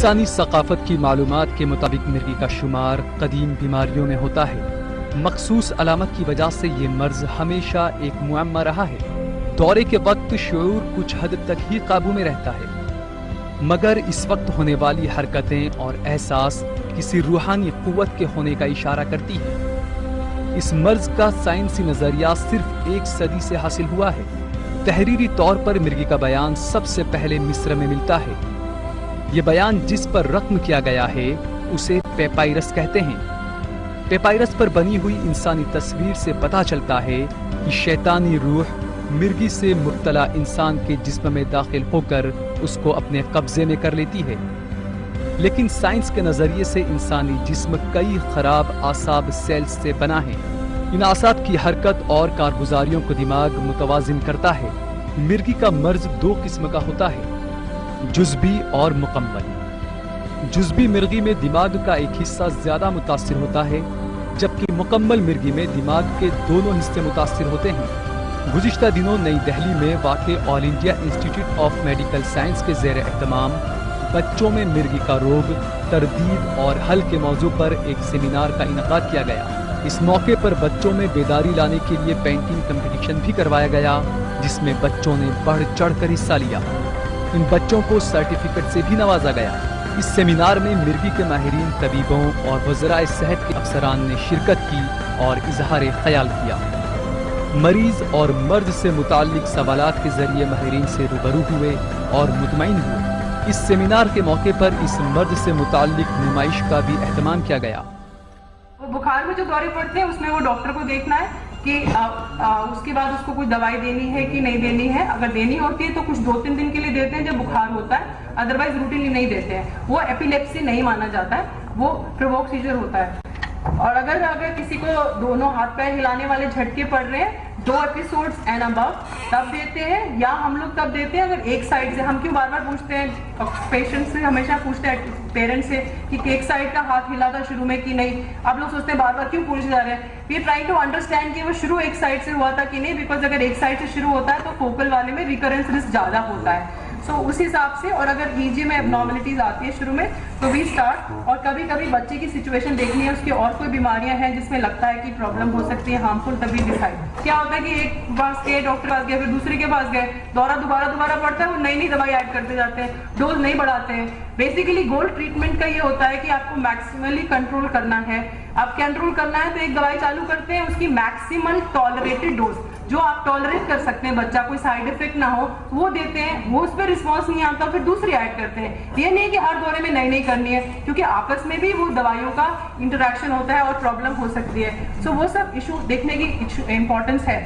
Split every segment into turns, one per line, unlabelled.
इंसानी सकाफत की मालूमात के मुताबिक मिर्गी का शुमार कदीम बीमारियों में होता है। मखसूस अलामत की वजह से ये मर्ज हमेशा एक मुअम्मा रहा है। दौरे के वक्त शऊर कुछ हद तक ही काबू में रहता है, मगर इस वक्त होने वाली हरकतें और एहसास किसी रूहानी कुव्वत के होने का इशारा करती है। इस मर्ज का साइंसी नजरिया सिर्फ 1 सदी से हासिल हुआ है। तहरीरी तौर पर मिर्गी का बयान सबसे पहले मिस्र में मिलता है। ये बयान जिस पर रकम किया गया है उसे पेपाइरस कहते हैं। पेपाइरस पर बनी हुई इंसानी तस्वीर से पता चलता है कि शैतानी रूह मिर्गी से मुब्तला इंसान के जिस्म में दाखिल होकर उसको अपने कब्जे में कर लेती है। लेकिन साइंस के नजरिए से इंसानी जिस्म कई खराब आसाब सेल्स से बना है। इन आसाब की हरकत और कारगुजारियों को दिमाग मुतवाजिन करता है। मिर्गी का मर्ज 2 किस्म का होता है, जुज़बी और मुकम्मल। जुज़बी मिर्गी में दिमाग का एक हिस्सा ज्यादा मुतासिर होता है, जबकि मुकम्मल मिर्गी में दिमाग के दोनों हिस्से मुतासिर होते हैं। गुज़िश्ता दिनों नई दिल्ली में वाक़े all India institute of medical science के ज़ेर एहतमाम बच्चों में मिर्गी का रोग, तरदीद और हल के मौजू पर एक सेमिनार का इनकाद किया गया। इस मौके पर बच्चों में बेदारी लाने के लिए पेंटिंग कंपटीशन भी करवाया गया, जिसमें बच्चों ने बढ़ चढ़ कर हिस्सा लिया। इन बच्चों को सर्टिफिकेट से भी नवाजा गया। इस सेमिनार में मिर्गी के माहिरीन, तबीबों और वज़राए सेहत के अफसरान ने शिरकत की और इजहार ख्याल किया। मरीज और मर्ज से मुताल्लिक सवालात के जरिए माहिरीन से रूबरू हुए और मुतमईन हुए। इस सेमिनार के मौके पर इस मर्ज से मुताल्लिक नुमाइश का भी एहतमाम किया गया।
बुखार में जो दौरे पड़ते हैं उसमें वो डॉक्टर को देखना है कि उसके बाद उसको कोई दवाई देनी है कि नहीं देनी है। अगर देनी होती है तो कुछ 2-3 दिन के लिए देते हैं जब बुखार होता है, अदरवाइज रूटीनली नहीं देते हैं। वो एपिलेप्सी नहीं माना जाता है, वो प्रोवोक सीजर होता है। और अगर किसी को दोनों हाथ पैर हिलाने वाले झटके पड़ रहे हैं 2 एपिसोड्स एंड अबव, तब देते हैं। या हम लोग तब देते हैं अगर एक साइड से, हम क्यों बार बार पूछते हैं पेशेंट से, हमेशा पूछते हैं पेरेंट्स से कि एक साइड का हाथ हिला था शुरू में कि नहीं। आप लोग सोचते हैं बार बार क्यों पूछे जा रहे हैं। We are trying to understand कि वो शुरू एक साइड से हुआ था कि नहीं, बिकॉज अगर एक साइड से शुरू होता है तो फोकल वाले में रिकरेंस रिस्क ज्यादा होता है। सो उस हिसाब से, और अगर ईजी में एबनॉर्मलिटीज आती है शुरू में तो वी स्टार्ट। और कभी कभी बच्चे की सिचुएशन देखनी है, उसकी और कोई बीमारियां हैं जिसमें लगता है कि प्रॉब्लम हो सकती है हार्मफुल, तभी डिसाइड। क्या होता है कि एक पास गए, डॉक्टर पास गए, फिर दूसरे के पास गए, दौरा दोबारा पड़ता है, वो नई दवाई ऐड करते जाते हैं, डोज नहीं बढ़ाते हैं। बेसिकली गोल ट्रीटमेंट का ये होता है कि आपको मैक्सिमली कंट्रोल करना है। आप कंट्रोल करना है तो एक दवाई चालू करते हैं, उसकी मैक्सिमम टॉलरेटेड डोज जो आप टॉलरेट कर सकते हैं, बच्चा कोई साइड इफेक्ट ना हो, वो देते हैं। वो उस पर रिस्पॉन्स नहीं आता फिर दूसरी ऐड करते हैं। ये नहीं कि हर दौरे में नई करनी है, क्योंकि आपस में भी वो दवाइयों का इंटरेक्शन होता है और प्रॉब्लम हो सकती है। सो वो सब इशू देखने की इंपॉर्टेंस है।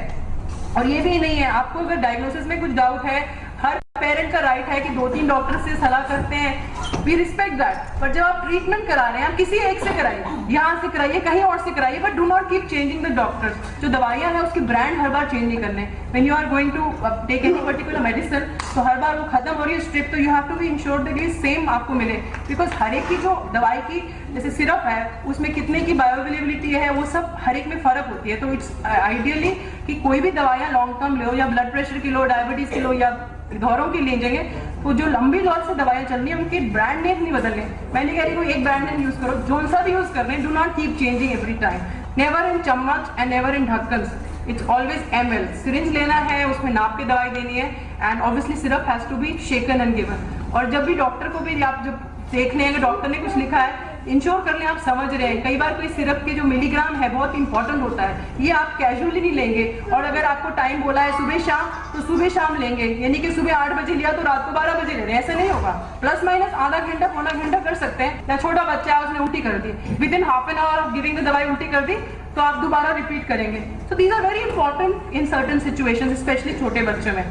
और ये भी नहीं है, आपको अगर डायग्नोसिस में कुछ डाउट है, हर पेरेंट का राइट है कि 2-3 डॉक्टर से सलाह करते हैं, वी रिस्पेक्ट दैट। पर जब आप ट्रीटमेंट करा रहे हैं, आप किसी एक से कराइए, यहाँ से कराइए, कहीं और से कराइए, but do not keep changing the doctors. जो दवाइयाँ हैं उसकी ब्रांड हर बार चेंज नहीं करने। When you are going to take any particular medicine, तो हर बार वो खत्म हो रही है स्ट्रिप, तो you have to be insured that ये सेम आपको मिले। बिकॉज हर एक की जो दवाई की जैसे सिरप है उसमें कितने की बायोअवेलेबिलिटी है, वो सब हर एक में फर्क होती है। तो इट्स आइडियली कि कोई भी दवाइयाँ लॉन्ग टर्म लो, या ब्लड प्रेशर की लो, डायबिटीज की लो, या दौरों की लीजिएंगे, तो जो लंबी दौर से दवाइयां चल रही है उनके ब्रांड नेम नहीं बदलने। मैं नहीं कह रही कोई एक ब्रांड नेम यूज करो, जो सा भी यूज कर रहे हैं, do not keep changing every time. Never in चम्मच एंड नेवर इन ढक्कन, इट्स ऑलवेज ml। सिरिंज लेना है, उसमें नाप के दवाई देनी है, and obviously syrup has to be shaken and given. और जब भी डॉक्टर को भी आप जब देखने हैं डॉक्टर ने कुछ लिखा है, इंश्योर कर लें आप समझ रहे हैं। कई बार कोई सिरप के जो मिलीग्राम है बहुत इंपॉर्टेंट होता है, ये आप कैजुअली नहीं लेंगे। और अगर आपको टाइम बोला है सुबह शाम, तो सुबह शाम लेंगे, यानी कि सुबह 8 बजे लिया तो रात को 12 बजे ले रहे हैं, ऐसा नहीं होगा। प्लस माइनस आधा घंटा पौना घंटा कर सकते हैं। या छोटा बच्चा है, उसने उल्टी कर दी, within half an hour of giving the दवाई उल्टी कर दी, तो आप दोबारा रिपीट करेंगे। So these are very important in certain situations, specially छोटे बच्चों में।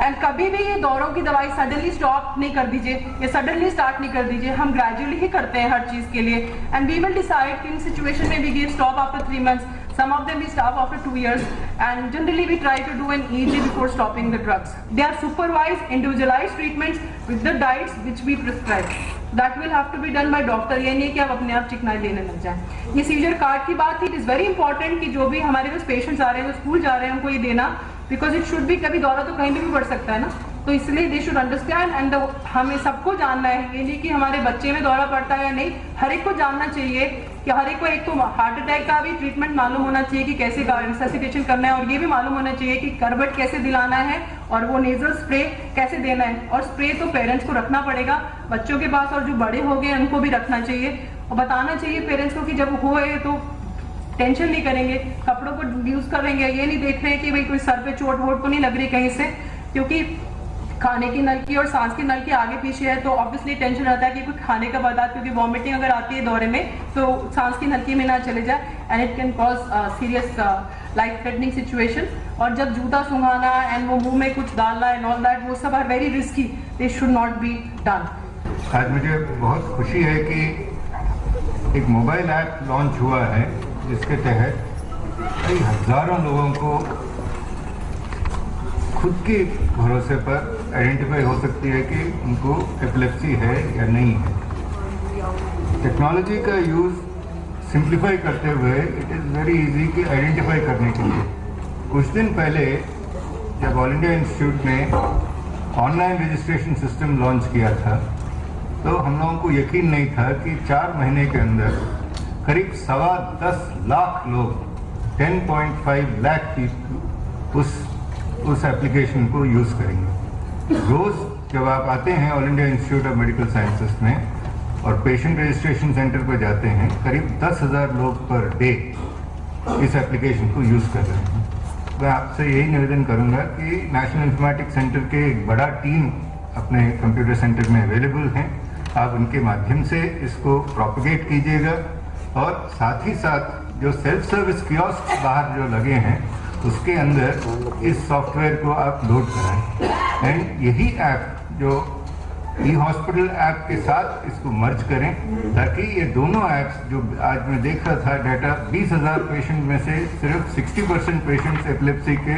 एंड कभी भी ये दौरों की दवाई सडनली स्टॉप नहीं कर दीजिए, या सडनली स्टार्ट नहीं कर दीजिए। हम ग्रेजुअली ही करते हैं हर चीज के लिए, and we will decide in situation में we give stop after 3 months, some of them we stop after 2 years, and generally we try to do an EEG before stopping the drugs. They are supervised, individualized treatments with the diets which we prescribe. That will have to be done by doctor। ये नहीं कि आप अपने आप चिकनाई लेने लग जाए। ये सीजर कार्ड की बात थी, इट इज वेरी इंपॉर्टेंट कि जो भी हमारे पास पेशेंट्स आ रहे हैं, वो स्कूल जा रहे हैं, उनको ये देना, बिकॉज इट शुड बी। कभी दौरा तो कहीं भी बढ़ सकता है ना, तो इसलिए दे शुड अंडरस्टैंड एंड हमें सबको जानना है, ये नहीं कि हमारे बच्चे में दौरा पड़ता है या नहीं, हर एक को जानना चाहिए कि हर एक को एक तो हार्ट अटैक का भी ट्रीटमेंट मालूम होना चाहिए कि कैसे रिससिटेशन करना है, और ये भी मालूम होना चाहिए कि करबट कैसे दिलाना है और वो नेजल स्प्रे कैसे देना है। और स्प्रे तो पेरेंट्स को रखना पड़ेगा बच्चों के पास, और जो बड़े हो गए उनको भी रखना चाहिए और बताना चाहिए पेरेंट्स को कि जब होए तो टेंशन नहीं करेंगे, कपड़ों को यूज करेंगे, ये नहीं देख रहे हैं कि भाई कोई सर पे चोट वोट तो नहीं लग रही कहीं से, क्योंकि खाने की नलकी और सांस की नलकी आगे पीछे है तो ऑब्वियसली टेंशन रहता है कि कुछ खाने का पदार्थ, क्योंकि वॉमिटिंग अगर आती है दौरे में तो सांस की नलकी में ना चले जाए and it can cause serious life threatening situation. और जब जूता सुंघाना एंड वो मुंह में कुछ डालना एंड ऑल दैट, वो सब are very risky, they should not be done.
आज मुझे बहुत खुशी है कि एक मोबाइल ऐप लॉन्च हुआ है जिसके तहत कई हजारों लोगों को खुद के भरोसे पर आइडेंटिफाई हो सकती है कि उनको एपिलेप्सी है या नहीं है। टेक्नोलॉजी का यूज़ सिंप्लीफाई करते हुए इट इज़ वेरी इजी कि आइडेंटिफाई करने के लिए। कुछ दिन पहले जब ऑल इंडिया इंस्टीट्यूट ने ऑनलाइन रजिस्ट्रेशन सिस्टम लॉन्च किया था तो हम लोगों को यकीन नहीं था कि 4 महीने के अंदर करीब 10.25 लाख लोग 10.5 लाख पीपल उस एप्लीकेशन को यूज़ करेंगे। रोज़ जब आप आते हैं all India institute of medical sciences में और पेशेंट रजिस्ट्रेशन सेंटर पर जाते हैं, करीब 10,000 लोग पर डे इस एप्लीकेशन को यूज़ कर रहे हैं। मैं आपसे यही निवेदन करूंगा कि नेशनल इंफॉर्मेटिक्स सेंटर के एक बड़ा टीम अपने कंप्यूटर सेंटर में अवेलेबल हैं, आप उनके माध्यम से इसको प्रोपगेट कीजिएगा और साथ ही साथ जो सेल्फ सर्विस कियोस्क बाहर जो लगे हैं उसके अंदर इस सॉफ्टवेयर को आप लोड कराएं एंड यही ऐप जो ई हॉस्पिटल ऐप के साथ इसको मर्ज करें ताकि ये दोनों ऐप्स जो आज मैं देख रहा था डाटा 20,000 पेशेंट में से सिर्फ 60% पेशेंट्स एपिलेप्सी के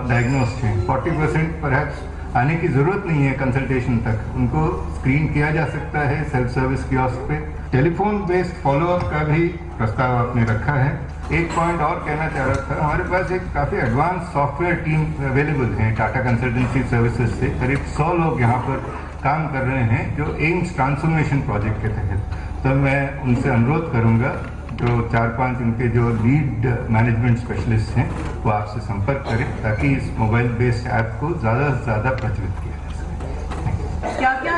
डायग्नोस्ड हैं, 40% परहैप्स आने की ज़रूरत नहीं है कंसल्टेशन तक, उनको स्क्रीन किया जा सकता है सेल्फ सर्विस कियोस्क पे। टेलीफोन बेस्ड फॉलोअप का भी प्रस्ताव आपने रखा है। एक पॉइंट और कहना चाह रहा था, हमारे पास एक काफ़ी एडवांस सॉफ्टवेयर टीम अवेलेबल है टाटा कंसल्टेंसी सर्विसेज से, करीब 100 लोग यहाँ पर काम कर रहे हैं जो एम्स ट्रांसफॉर्मेशन प्रोजेक्ट के तहत। तो मैं उनसे अनुरोध करूँगा जो 4-5 उनके जो लीड मैनेजमेंट स्पेशलिस्ट हैं वो आपसे संपर्क करें ताकि इस मोबाइल बेस्ड ऐप को ज़्यादा से ज़्यादा प्रचलित किया जा सके।
क्या क्या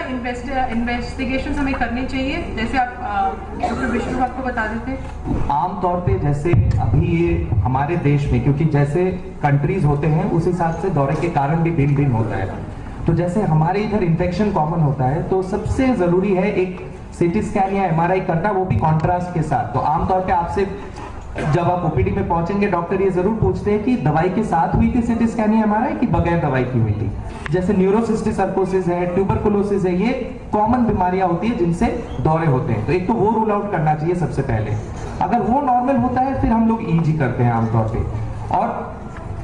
इन्वेस्टिगेशन हमें करनी चाहिए, जैसे आप डॉक्टर विष्णु आपको बता देते?
आमतौर पे जैसे अभी ये हमारे देश में, क्योंकि जैसे कंट्रीज होते हैं उस हिसाब से दौरे के कारण भी भिन्न भिन्न होता है, तो जैसे हमारे इधर इन्फेक्शन कॉमन होता है तो सबसे जरूरी है एक सीटी स्कैन या एमआरआई करना, वो भी कॉन्ट्रास्ट के साथ। तो आमतौर पे आपसे जब आप ओपीडी में पहुंचेंगे डॉक्टर ये जरूर पूछते हैं कि दवाई के साथ हुई थी सीटी स्कैन या एमआरआई कि बगैर दवाई की हुई थी। जैसे न्यूरोसिस्टिक सर्कोसिस है, ट्यूबरकुलोसिस है, ये कॉमन बीमारियां होती है जिनसे दौरे होते हैं, तो एक तो वो रूल आउट करना चाहिए सबसे पहले। अगर वो नॉर्मल होता है फिर हम लोग ईजी करते हैं आमतौर पे, और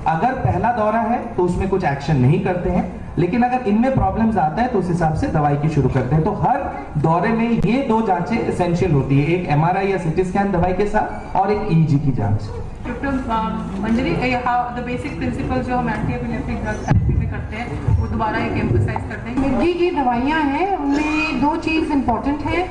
अगर पहला दौरा है तो उसमें कुछ एक्शन नहीं करते हैं, लेकिन अगर इनमें प्रॉब्लम्स आता है तो उस हिसाब से दवाई की शुरू करते हैं। तो हर दौरे में ये 2 जांचें एसेंशियल होती है, एक एमआरआई या सीटी स्कैन दवाई के साथ और एक ईजी की जांच।
Doctor Manjari, the basic principle जो हम एंटी एपिलेप्टिक ड्रग थेरेपी में करते हैं वो दोबारा एक एम्फसाइज करते हैं।
मिर्गी की दवाइयाँ हैं उनमें 2 चीज़ इम्पोर्टेंट है,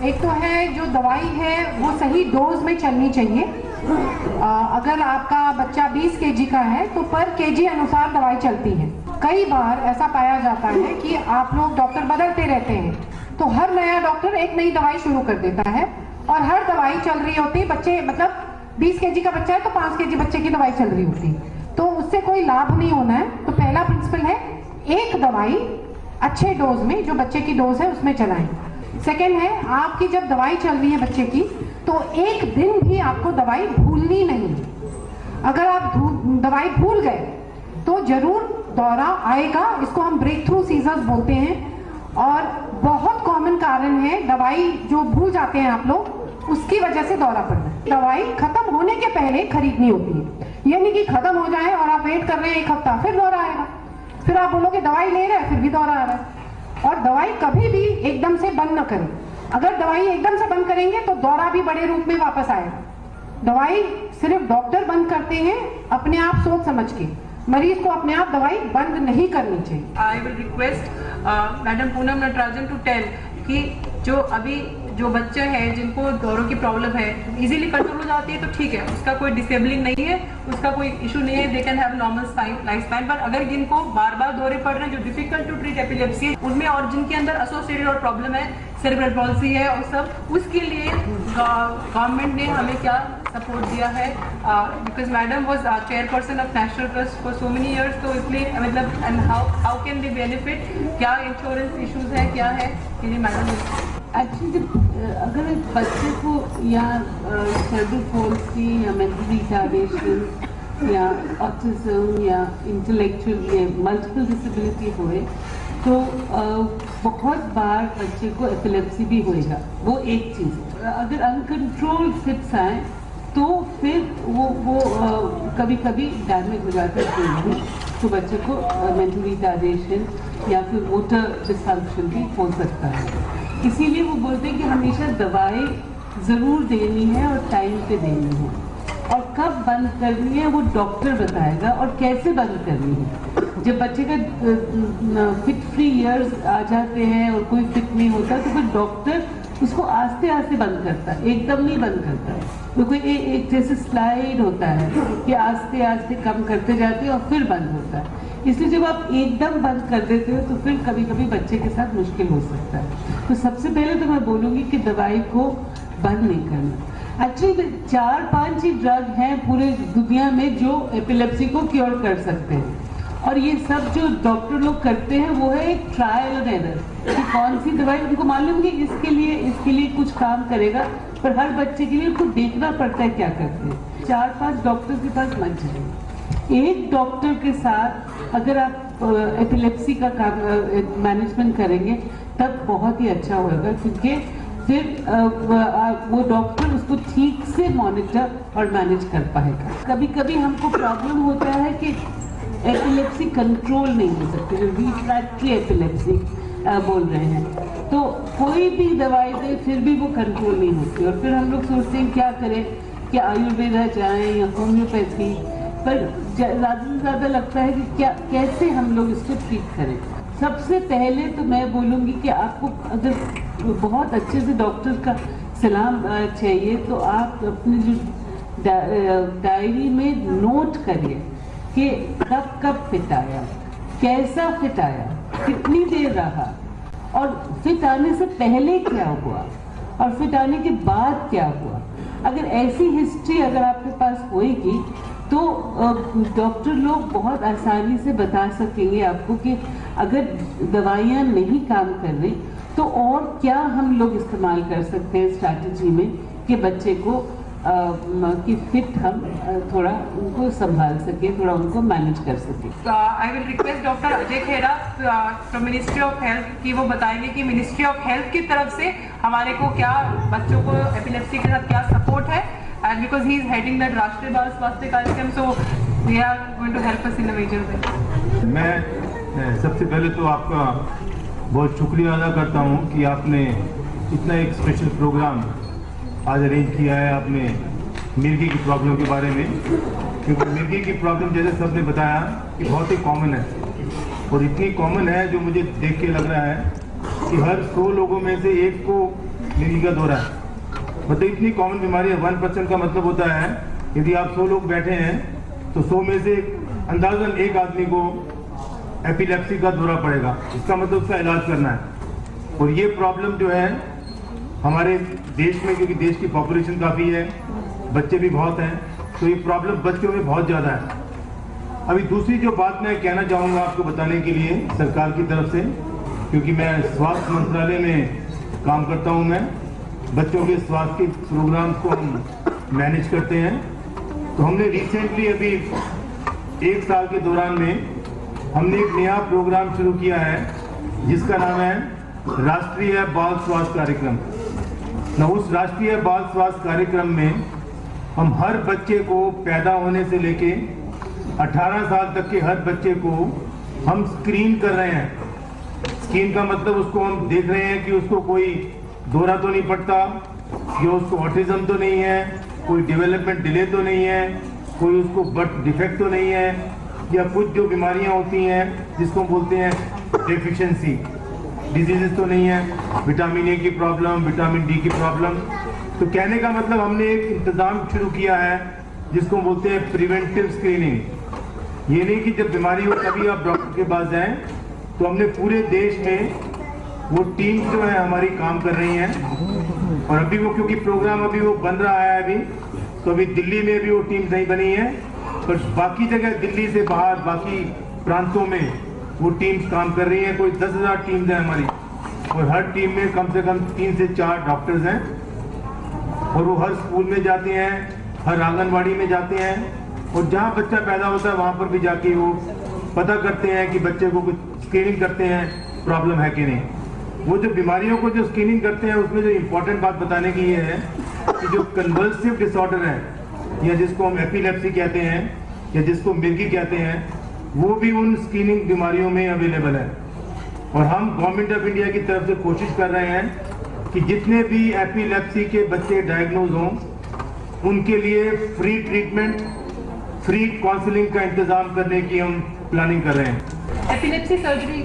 एक तो है जो दवाई है वो सही डोज में चलनी चाहिए। अगर आपका बच्चा 20 kg का है तो पर केजी अनुसार दवाई चलती है। कई बार ऐसा पाया जाता है कि आप लोग डॉक्टर बदलते रहते हैं, तो हर नया डॉक्टर एक नई दवाई शुरू कर देता है और हर दवाई चल रही होती है, बच्चे मतलब 20 kg का बच्चा है तो 5 kg बच्चे की दवाई चल रही होती है, तो उससे कोई लाभ नहीं होना है। तो पहला प्रिंसिपल है एक दवाई अच्छे डोज में, जो बच्चे की डोज है उसमें चलाएं। सेकेंड है, आपकी जब दवाई चल रही है बच्चे की तो एक दिन भी आपको दवाई भूलनी नहीं। अगर आप दवाई भूल गए तो जरूर दौरा आएगा, इसको हम ब्रेक थ्रू सीजर्स बोलते हैं, और बहुत कॉमन कारण है दवाई जो भूल जाते हैं आप लोग, उसकी वजह से दौरा पड़ना है। दवाई खत्म होने के पहले खरीदनी होती है, ये नहीं कि खत्म हो जाए और आप वेट कर रहे हैं 1 हफ्ता फिर दौरा आएगा, फिर आप बोलोगे दवाई ले रहे हैं फिर भी दौरा आ रहा है। और दवाई कभी भी एकदम से बंद न करें, अगर दवाई एकदम से बंद करेंगे तो दौरा भी बड़े रूप में वापस आएगा। दवाई सिर्फ डॉक्टर बंद करते हैं अपने आप सोच समझ के, मरीज को अपने आप दवाई बंद नहीं करनी चाहिए।
I will request madam Poonam Natarajan to tell कि जो अभी जो बच्चे हैं जिनको दौरों की प्रॉब्लम है इजीली कंट्रोल हो जाती है तो ठीक है, उसका कोई डिसेबलिंग नहीं है, उसका कोई इशू नहीं है, they can have normal life span. पर अगर जिनको बार बार दौरे पड़ रहे हैं, जो डिफिकल्ट टू ट्रीट एपिलेप्सी है उनमें, और जिनके अंदर एसोसिएटेड और प्रॉब्लम है, सेरेब्रल पॉल्सी है और सब, उसके लिए गवर्नमेंट ने हमें क्या सपोर्ट दिया है, because madam was chairperson of national trust for so many years, तो इसलिए मतलब and how can they benefit, क्या इंश्योरेंस इश्यूज है, क्या है, ये मैडम
एक्चुअली अगर एक बच्चे को या सेरेब्रल पॉल्सी या मेंटल रिटार्डेशन या ऑटिज्म या इंटेलेक्चुअल या मल्टीपल डिसेबिलिटी होए तो बहुत बार बच्चे को एपिलेप्सी भी होएगा, वो एक चीज़। अगर अनकंट्रोल्ड फिट्स आए तो फिर वो कभी कभी डैमेज हो जाता है, तो बच्चे को मेंटल रिटार्डेशन या फिर मोटर डिसफंक्शन भी हो सकता है। इसीलिए वो बोलते हैं कि हमेशा दवाई ज़रूर देनी है और टाइम पे देनी है, और कब बंद करनी है वो डॉक्टर बताएगा और कैसे बंद करनी है। जब बच्चे का फिट फ्री इयर्स आ जाते हैं और कोई फिट नहीं होता तो फिर डॉक्टर उसको आस्ते आस्ते बंद करता है, एकदम नहीं बंद करता। तो कोई एक जैसे स्लाइड होता है कि आस्ते आस्ते कम करते जाते हैं और फिर बंद होता है। इसलिए जब आप एकदम बंद कर देते हो तो फिर कभी कभी बच्चे के साथ मुश्किल हो सकता है। तो सबसे पहले तो मैं बोलूँगी कि दवाई को बंद नहीं करना। एक्चुअली 4-5 ही ड्रग हैं पूरे दुनिया में जो एपिलेप्सी को क्योर कर सकते हैं, और ये सब जो डॉक्टर लोग करते हैं वो है एक ट्रायल एंड एरर कि कौन सी दवाई उनको मालूम कि इसके लिए कुछ काम करेगा, पर हर बच्चे के लिए उनको देखना पड़ता है क्या करते हैं। 4-5 डॉक्टर के पास मत जाइए, एक डॉक्टर के साथ अगर आप एपिलेप्सी का काम मैनेजमेंट करेंगे तब बहुत ही अच्छा होगा, क्योंकि फिर वो डॉक्टर उसको ठीक से मॉनिटर और मैनेज कर पाएगा। कभी कभी हमको प्रॉब्लम होता है कि एपिलेप्सी कंट्रोल नहीं हो सकती, जो रिफ्रैक्टरी एपिलेप्सी बोल रहे हैं, तो कोई भी दवाई दे फिर भी वो कंट्रोल नहीं होती, और फिर हम लोग सोचते हैं क्या करें कि आयुर्वेदा जाएं या होम्योपैथी, पर ज़्यादा से ज़्यादा लगता है कि कैसे हम लोग इसको ट्रीट करें। सबसे पहले तो मैं बोलूँगी कि आपको अगर बहुत अच्छे से डॉक्टर का सलाह चाहिए तो आप अपनी जो डायरी में नोट करिए कि कब फिट आया, कैसा फिट आया, कितनी देर रहा, और फिट आने से पहले क्या हुआ और फिट आने के बाद क्या हुआ। अगर ऐसी हिस्ट्री अगर आपके पास होएगी तो डॉक्टर लोग बहुत आसानी से बता सकेंगे आपको कि अगर दवाइयाँ नहीं काम कर रही तो और क्या हम लोग इस्तेमाल कर सकते हैं स्ट्रैटेजी में कि बच्चे को कि फिट हम थोड़ा उनको संभाल सके, थोड़ा उनको मैनेज कर सके।
आई will request doctor Ajay Khera from ministry of health कि वो बताएंगे कि मिनिस्ट्री ऑफ हेल्थ की तरफ से हमारे को क्या बच्चों को एपिलेप्सी के साथ क्या सपोर्ट है, and because he is heading that Rashtriya Bal Swasthya Karyakram, so they are going to help us in a major way.
मैं सबसे पहले तो आपका बहुत शुक्रिया अदा करता हूँ कि आपने इतना एक स्पेशल प्रोग्राम आज अरेंज किया है आपने मिर्गी की प्रॉब्लम के बारे में, क्योंकि मिर्गी की प्रॉब्लम जैसे सबने बताया कि बहुत ही कॉमन है, और इतनी कॉमन है जो मुझे देख के लग रहा है कि हर 100 लोगों में से एक को मिर्गी का दौरा है। मतलब इतनी कॉमन बीमारी है। 1% का मतलब होता है यदि आप 100 लोग बैठे हैं तो 100 में से अंदाजन एक आदमी को एपिलेप्सी का दौरा पड़ेगा, इसका मतलब उसका इलाज करना है। और ये प्रॉब्लम जो है हमारे देश में, क्योंकि देश की पॉपुलेशन काफ़ी है, बच्चे भी बहुत हैं, तो ये प्रॉब्लम बच्चों में बहुत ज़्यादा है। अभी दूसरी जो बात मैं कहना चाहूँगा आपको बताने के लिए सरकार की तरफ से, क्योंकि मैं स्वास्थ्य मंत्रालय में काम करता हूँ, मैं बच्चों के स्वास्थ्य के प्रोग्राम्स को हम मैनेज करते हैं। तो हमने रिसेंटली अभी 1 साल के दौरान में हमने एक नया प्रोग्राम शुरू किया है जिसका नाम है राष्ट्रीय बाल स्वास्थ्य कार्यक्रम। न उस राष्ट्रीय बाल स्वास्थ्य कार्यक्रम में हम हर बच्चे को पैदा होने से लेके 18 साल तक के हर बच्चे को हम स्क्रीन कर रहे हैं। स्क्रीन का मतलब उसको हम देख रहे हैं कि उसको कोई दौरा तो नहीं पड़ता, कि उसको ऑटिज्म तो नहीं है, कोई डेवलपमेंट डिले तो नहीं है, कोई उसको बर्थ डिफेक्ट तो नहीं है, या कुछ जो बीमारियां होती हैं जिसको बोलते हैं डेफिशिएंसी डिजीजेस तो नहीं है, विटामिन ए की प्रॉब्लम, विटामिन डी की प्रॉब्लम। तो कहने का मतलब हमने एक इंतज़ाम शुरू किया है जिसको बोलते हैं प्रिवेंटिव स्क्रीनिंग। ये नहीं कि जब बीमारी हो तभी आप डॉक्टर के पास जाएं। तो हमने पूरे देश में वो टीम्स जो है हमारी काम कर रही हैं, और अभी वो क्योंकि प्रोग्राम अभी वो बन रहा है अभी, तो अभी दिल्ली में भी वो टीम्स नहीं बनी है, पर बाकी जगह दिल्ली से बाहर बाकी प्रांतों में वो टीम्स काम कर रही हैं। कोई 10,000 टीम्स हैं हमारी, और हर टीम में कम से कम 3 से 4 डॉक्टर्स हैं, और वो हर स्कूल में जाते हैं, हर आंगनबाड़ी में जाते हैं, और जहाँ बच्चा पैदा होता है वहाँ पर भी जाके वो पता करते हैं कि बच्चे को कुछ स्क्रीनिंग करते हैं, प्रॉब्लम है कि नहीं। वो जो बीमारियों को जो स्क्रीनिंग करते हैं उसमें जो इम्पोर्टेंट बात बताने की ये है कि जो कन्वल्सिव डिसऑर्डर है, या जिसको हम एपिलेप्सी कहते हैं या जिसको मिर्गी कहते हैं, वो भी उन स्क्रीनिंग बीमारियों में अवेलेबल है। और हम गवर्नमेंट ऑफ इंडिया की तरफ से कोशिश कर रहे हैं कि जितने भी एपिलेप्सी के बच्चे डायग्नोज हों उनके लिए फ्री ट्रीटमेंट, फ्री काउंसलिंग का इंतजाम करने की हम प्लानिंग कर रहे हैं।
एपिलेप्सी सर्जरी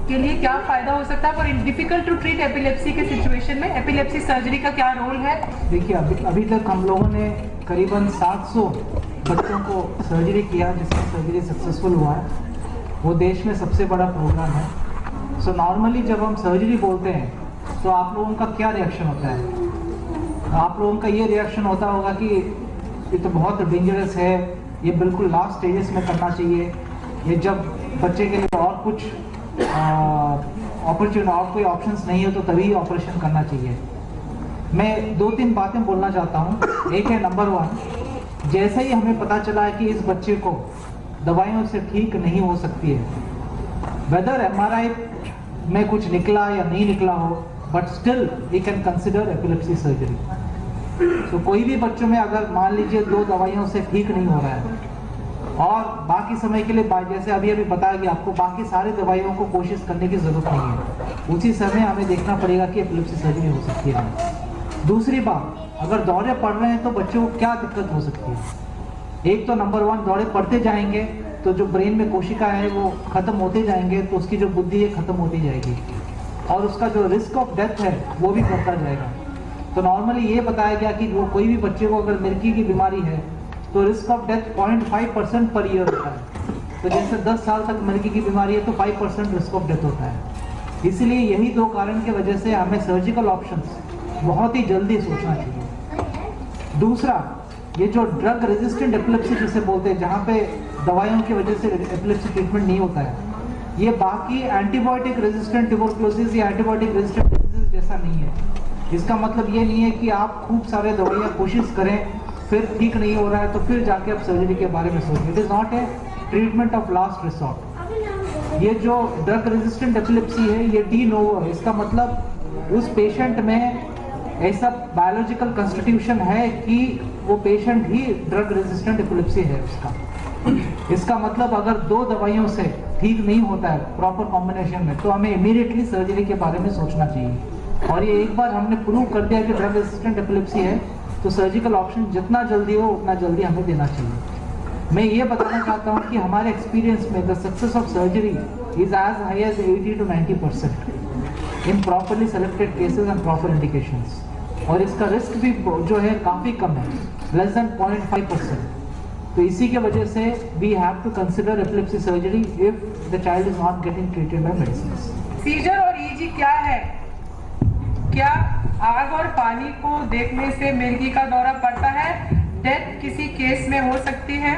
के लिए क्या फायदा हो सकता है for difficult to treat epilepsy के सिचुएशन में? एपिलेप्सी सर्जरी का क्या रोल है?
देखिए, अभी तक हम लोगों ने करीबन 700 बच्चों को सर्जरी किया जिसमें सर्जरी सक्सेसफुल हुआ है। वो देश में सबसे बड़ा प्रोग्राम है। सो नॉर्मली जब हम सर्जरी बोलते हैं तो आप लोगों का क्या रिएक्शन होता है? आप लोगों का ये रिएक्शन होता होगा कि ये तो बहुत डेंजरस है, ये बिल्कुल लास्ट स्टेजेस में करना चाहिए, ये जब बच्चे के लिए और कुछ अपॉर्चुनिटी और कोई ऑप्शंस नहीं है तो तभी ऑपरेशन करना चाहिए। मैं 2-3 बातें बोलना चाहता हूँ। एक है, नंबर 1, जैसे ही हमें पता चला है कि इस बच्चे को दवाइयों से ठीक नहीं हो सकती है, वेदर MRI में कुछ निकला या नहीं निकला हो, but still we can consider epilepsy surgery. तो कोई भी बच्चों में अगर मान लीजिए 2 दवाइयों से ठीक नहीं हो रहा है और बाकी समय के लिए जैसे अभी बताया कि आपको बाकी सारी दवाइयों को कोशिश करने की जरूरत नहीं है, उसी समय हमें देखना पड़ेगा कि एपिलेप्सी सर्जरी हो सकती है। दूसरी बात, अगर दौरे पड़ रहे हैं तो बच्चों को क्या दिक्कत हो सकती है? एक तो नंबर 1, दौरे पड़ते जाएंगे तो जो ब्रेन में कोशिका है वो खत्म होते जाएंगे, तो उसकी जो बुद्धि है खत्म होती जाएगी, और उसका जो रिस्क ऑफ डेथ है वो भी बढ़ता जाएगा। तो नॉर्मली ये बताया गया कि वो कोई भी बच्चे को अगर मिर्गी की बीमारी है तो risk of death 0.5% per year होता है। तो जैसे 10 साल तक मिर्गी की बीमारी है तो 5% रिस्क ऑफ डेथ होता है। इसलिए यही 2 कारण की वजह से हमें सर्जिकल ऑप्शंस बहुत ही जल्दी सोचना चाहिए। दूसरा, ये जो ड्रग रेजिस्टेंट एपिलेप्सी जिसे बोलते हैं, जहाँ पे दवाइयों की वजह से एपिलेप्सी ट्रीटमेंट नहीं होता है, ये बाकी एंटीबायोटिक रेजिस्टेंट ट्यूबरकुलोसिस या एंटीबायोटिक रेजिस्टेंट डिजीज जैसा नहीं है। इसका मतलब ये नहीं है कि आप खूब सारे दवाइयाँ कोशिश करें फिर ठीक नहीं हो रहा है तो फिर जाके आप सर्जरी के बारे में सोचें। It is not a treatment of last resort. ये जो ड्रग रेजिस्टेंट एपिलेप्सी है ये डी नोवो है। इसका मतलब उस पेशेंट में ऐसा बायोलॉजिकल कंस्टिट्यूशन है कि वो पेशेंट ही ड्रग रेजिस्टेंट एपिलेप्सी है उसका। इसका मतलब अगर 2 दवाइयों से ठीक नहीं होता है प्रॉपर कॉम्बिनेशन में, तो हमें इमीडिएटली सर्जरी के बारे में सोचना चाहिए। और ये एक बार हमने प्रूव कर दिया कि ड्रग रेजिस्टेंट एपिलेप्सी है तो सर्जिकल ऑप्शन जितना जल्दी हो उतना जल्दी हमें देना चाहिए। मैं ये बताना चाहता हूँ कि हमारे एक्सपीरियंस में the success of surgery is as high as 80 to 90% in properly selected cases and proper indications. और इसका रिस्क भी जो है काफ़ी कम है, लेस देन 0.5%। तो इसी के वजह से we have to consider epilepsy surgery if the child is not getting treated by medicine.
Seizure और ईजी क्या है? क्या आग और पानी को देखने से मिर्गी का दौरा पड़ता है? डेथ किसी केस में हो सकती है?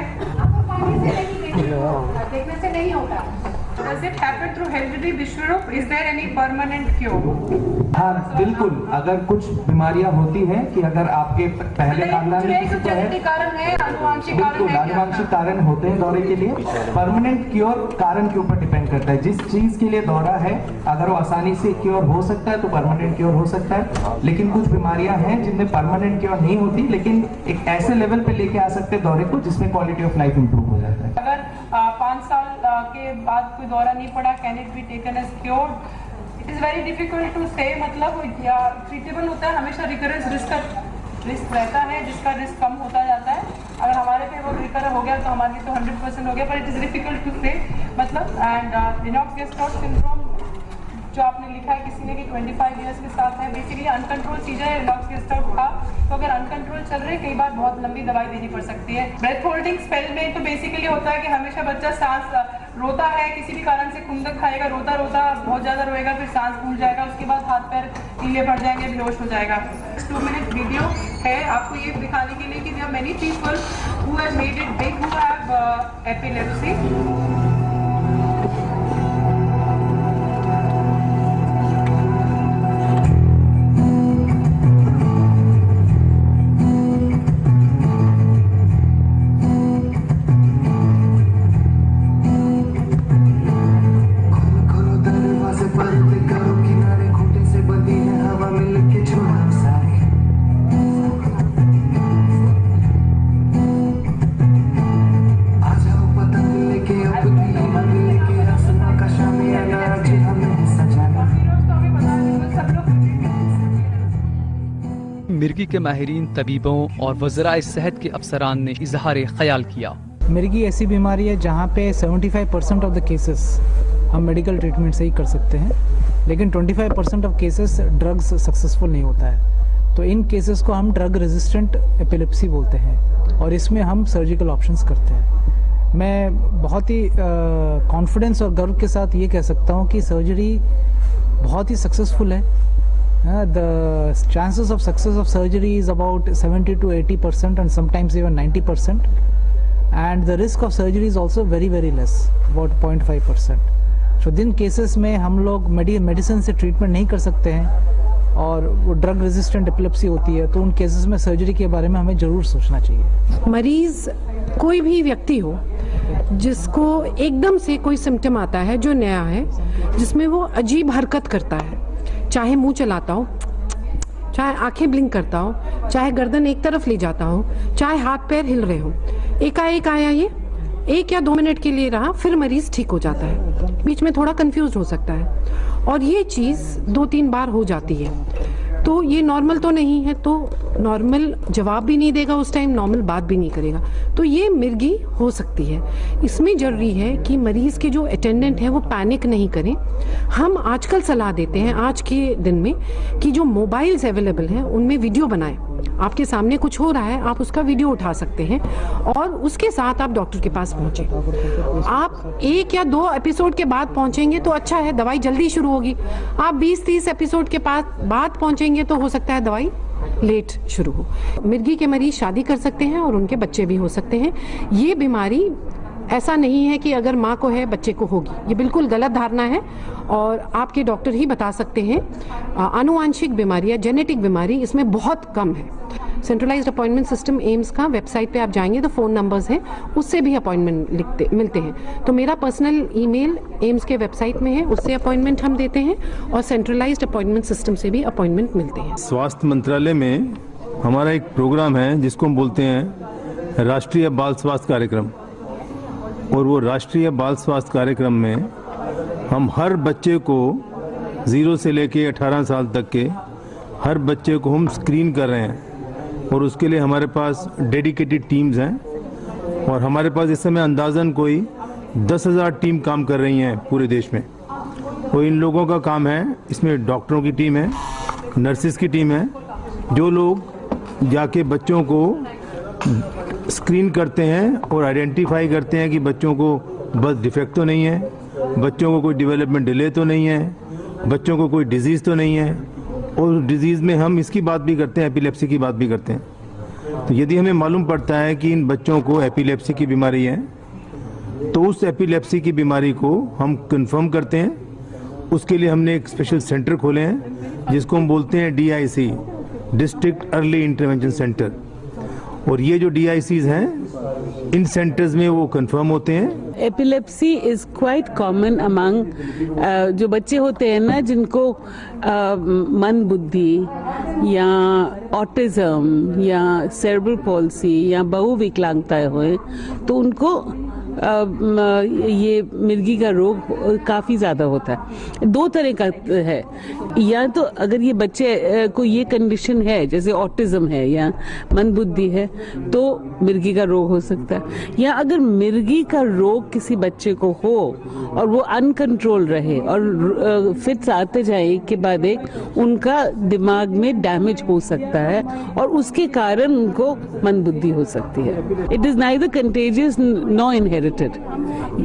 देखने से नहीं होता।
Does it happen through hereditary Vishwarup? Is there any permanent cure?
हाँ बिल्कुल, अगर कुछ बीमारियां होती हैं कि अगर आपके पहले खानदान में किसी को है,
कारण है, आनुवांशिक कारण
बिल्कुल
है,
आनुवांशिक कारण होते हैं दौरे के लिए। परमानेंट क्योर कारण के ऊपर डिपेंड करता है। जिस चीज के लिए दौरा है अगर वो आसानी से क्योर हो सकता है तो परमानेंट क्योर हो सकता है, लेकिन कुछ बीमारियां हैं जिनमें परमानेंट क्योर नहीं होती, लेकिन एक ऐसे लेवल पे लेके आ सकते हैं दौरे को जिसमें क्वालिटी ऑफ लाइफ इंप्रूव हो जाता है।
अगर 5 साल के बाद कोई दौरा नहीं पड़ा, can it be taken as cured? It is very difficult to say, मतलब ट्रीटेबल होता है हमेशा, रिकरेंस रिस्क रिस्क रहता है, जिसका रिस्क कम होता जाता है। अगर हमारे पे वो रिकवर हो गया तो हमारे लिए तो 100% हो गया, पर it is difficult to say मतलब। एंड लेनॉक्स-गैस्टाउट सिंड्रोम जो आपने लिखा है किसी ने कि 25 ईयर्स के साथ है, बेसिकली अनकंट्रोल चीज़ें है लेनॉक्स-गैस्टाउट का। तो अगर अनकंट्रोल चल रहे कई बार बहुत लंबी दवाई देनी पड़ सकती है। ब्रेथ होल्डिंग स्पेल में तो बेसिकली होता है कि हमेशा बच्चा सांस रोता है, किसी भी कारण से खुंदक खाएगा, रोता रोता बहुत ज़्यादा रोएगा, फिर सांस भूल जाएगा, उसके बाद हाथ पैर ढीले पड़ जाएंगे, बेहोश हो जाएगा। 2 मिनट वीडियो है आपको ये दिखाने के लिए कि there are many people who have made it big who have epilepsy.
मिर्गी के माहिरीन, तबीबों और वज़राए सेहत के अफसरान ने इजहार ख्याल किया।
मिर्गी ऐसी बीमारी है जहाँ पे 75% ऑफ द केसेस हम मेडिकल ट्रीटमेंट से ही कर सकते हैं, लेकिन 25% ऑफ केसेस ड्रग्स सक्सेसफुल नहीं होता है। तो इन केसेस को हम ड्रग रेजिस्टेंट एपिलेप्सी बोलते हैं और इसमें हम सर्जिकल ऑप्शंस करते हैं। मैं बहुत ही कॉन्फिडेंस और गर्व के साथ ये कह सकता हूँ कि सर्जरी बहुत ही सक्सेसफुल है। The chances of success of surgery is about 70 to 80% and sometimes even 90%, and the risk of surgery is also very less, about 0.5%. So जिन केसेस में हम लोग मेडिसिन से ट्रीटमेंट नहीं कर सकते हैं और वो ड्रग रेजिस्टेंट एपिलेप्सी होती है, तो उन केसेस में सर्जरी के बारे में हमें जरूर सोचना चाहिए।
मरीज कोई भी व्यक्ति हो जिसको एकदम से कोई सिम्टम आता है जो नया है, जिसमें वो अजीब हरकत करता है, चाहे मुंह चलाता हो, चाहे आंखें ब्लिंक करता हो, चाहे गर्दन एक तरफ ले जाता हो, चाहे हाथ पैर हिल रहे हो, एकाएक आया ये 1 या 2 मिनट के लिए रहा, फिर मरीज ठीक हो जाता है, बीच में थोड़ा कंफ्यूज हो सकता है और ये चीज़ 2-3 बार हो जाती है। तो ये नॉर्मल तो नहीं है, तो नॉर्मल जवाब भी नहीं देगा उस टाइम, नॉर्मल बात भी नहीं करेगा, तो ये मिर्गी हो सकती है। इसमें जरूरी है कि मरीज के जो अटेंडेंट है वो पैनिक नहीं करें। हम आजकल सलाह देते हैं आज के दिन में कि जो मोबाइल्स अवेलेबल हैं उनमें वीडियो बनाएं। आपके सामने कुछ हो रहा है, आप उसका वीडियो उठा सकते हैं और उसके साथ आप डॉक्टर के पास पहुंचे। आप 1 या 2 एपिसोड के बाद पहुंचेंगे तो अच्छा है, दवाई जल्दी शुरू होगी। आप 20-30 एपिसोड के बाद पहुंचेंगे तो हो सकता है दवाई लेट शुरू हो। मिर्गी के मरीज शादी कर सकते हैं और उनके बच्चे भी हो सकते हैं। ये बीमारी ऐसा नहीं है कि अगर माँ को है बच्चे को होगी, ये बिल्कुल गलत धारणा है और आपके डॉक्टर ही बता सकते हैं। आनुवांशिक बीमारी या जेनेटिक बीमारी इसमें बहुत कम है। सेंट्रलाइज्ड अपॉइंटमेंट सिस्टम एम्स का वेबसाइट पे आप जाएंगे तो फ़ोन नंबर्स हैं, उससे भी अपॉइंटमेंट मिलते हैं। तो मेरा पर्सनल ईमेल एम्स के वेबसाइट में है, उससे अपॉइंटमेंट हम देते हैं और सेंट्रलाइज्ड अपॉइंटमेंट सिस्टम से भी अपॉइंटमेंट मिलते हैं।
स्वास्थ्य मंत्रालय में हमारा एक प्रोग्राम है जिसको हम बोलते हैं राष्ट्रीय बाल स्वास्थ्य कार्यक्रम, और वो राष्ट्रीय बाल स्वास्थ्य कार्यक्रम में हम हर बच्चे को 0 से लेके 18 साल तक के हर बच्चे को हम स्क्रीन कर रहे हैं और उसके लिए हमारे पास डेडिकेटेड टीम्स हैं और हमारे पास इस समय अंदाज़न कोई 10,000 टीम काम कर रही हैं पूरे देश में। और इन लोगों का काम है, इसमें डॉक्टरों की टीम है, नर्सिस की टीम है, जो लोग जाके बच्चों को स्क्रीन करते हैं और आइडेंटिफाई करते हैं कि बच्चों को बर्थ डिफेक्ट तो नहीं है, बच्चों को कोई डेवलपमेंट डिले तो नहीं है, बच्चों को कोई डिजीज़ तो नहीं है। और डिजीज़ में हम इसकी बात भी करते हैं, एपिलेप्सी की बात भी करते हैं। तो यदि हमें मालूम पड़ता है कि इन बच्चों को एपिलेप्सी की बीमारी है तो उस एपिलेप्सी की बीमारी को हम कंफर्म करते हैं। उसके लिए हमने एक स्पेशल सेंटर खोले हैं जिसको हम बोलते हैं DIC, district early intervention centre. और ये जो DICs हैं इन सेंटर्स में वो कंफर्म होते हैं।
Epilepsy is quite common among जो बच्चे होते हैं ना जिनको मन बुद्धि या ऑटिज्म या सेरेब्रल पॉल्सी या बहुविकलांगताएं हुए, तो उनको ये मिर्गी का रोग काफ़ी ज़्यादा होता है। दो तरह का है, या तो अगर ये बच्चे को ये कंडीशन है जैसे ऑटिज्म है या मंदबुद्धि है तो मिर्गी का रोग हो सकता है, या अगर मिर्गी का रोग किसी बच्चे को हो और वो अनकंट्रोल रहे और फिट्स आते जाए एक के बाद एक, उनका दिमाग में डैमेज हो सकता है और उसके कारण उनको मंदबुद्धि हो सकती है। इट इज नाइदर कंटेजियस नॉ इनहेरिटेड।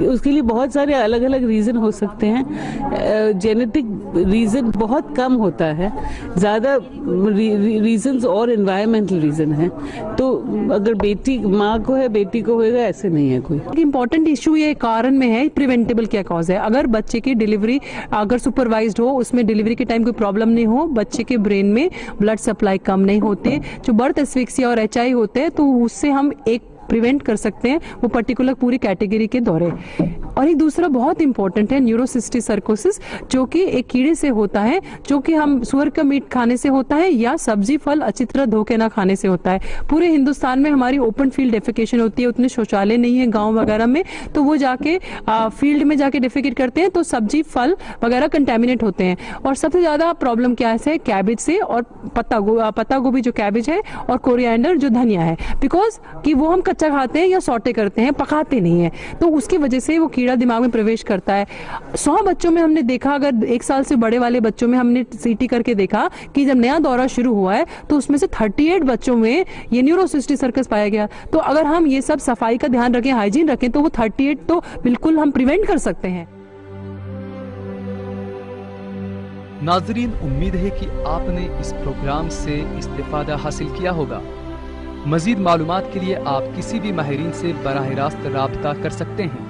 उसके लिए बहुत सारे अलग अलग रीजन हो सकते हैं। जेनेटिक रीजन बहुत कम होता है, ज्यादा रीजंस और एनवायरमेंटल रीजन है। तो अगर बेटी माँ को है बेटी को होएगा ऐसे नहीं है कोई।
इम्पोर्टेंट इशू ये कारण में है प्रिवेंटेबल क्या कॉज है। अगर बच्चे की डिलीवरी अगर सुपरवाइज्ड हो, उसमें डिलीवरी के टाइम कोई प्रॉब्लम नहीं हो, बच्चे के ब्रेन में ब्लड सप्लाई कम नहीं होते, जो बर्थ एस्फिक्सिया और एचआई होते हैं, तो उससे हम एक प्रिवेंट कर सकते हैं वो पर्टिकुलर पूरी कैटेगरी के दौरे। और एक दूसरा बहुत इंपॉर्टेंट है न्यूरोसिस्टिसर्कोसिस, जो कि एक कीड़े से होता है, जो कि हम सुअर का मीट खाने से होता है या सब्जी फल अच्छी तरह धो के ना खाने से होता है। पूरे हिंदुस्तान में हमारी ओपन फील्ड डेफिकेशन होती है, उतने शौचालय नहीं है गांव वगैरह में, तो वो जाके फील्ड में जाके डेफिकेट करते हैं, तो सब्जी फल वगैरह कंटेमिनेट होते हैं। और सबसे ज्यादा प्रॉब्लम क्या है कैबेज से, और पत्ता गोभी जो कैबेज है, और कोरिएंडर जो धनिया है, बिकॉज कि वो हम कच्चा खाते हैं या सौटे करते हैं, पकाते नहीं है, तो उसकी वजह से वो कीड़ा दिमाग में प्रवेश करता है। 100 बच्चों में हमने देखा, अगर 1 साल से बड़े वाले बच्चों में हमने सीटी करके देखा कि जब नया दौरा शुरू हुआ है तो उसमें से 38 बच्चों में ये न्यूरोसिस्टिसर्कस पाया गया। तो अगर हम ये सब सफाई का ध्यान रखें, हाइजीन रखें, तो वो 38 तो बिल्कुल हम प्रिवेंट कर सकते हैं।
नाजरीन, उम्मीद है कि आपने इस प्रोग्राम से इस्तेफादा हासिल किया होगा। मजीद मालूमात के लिए आप किसी भी माहिरीन से बराह रास्त राब्ता कर सकते हैं।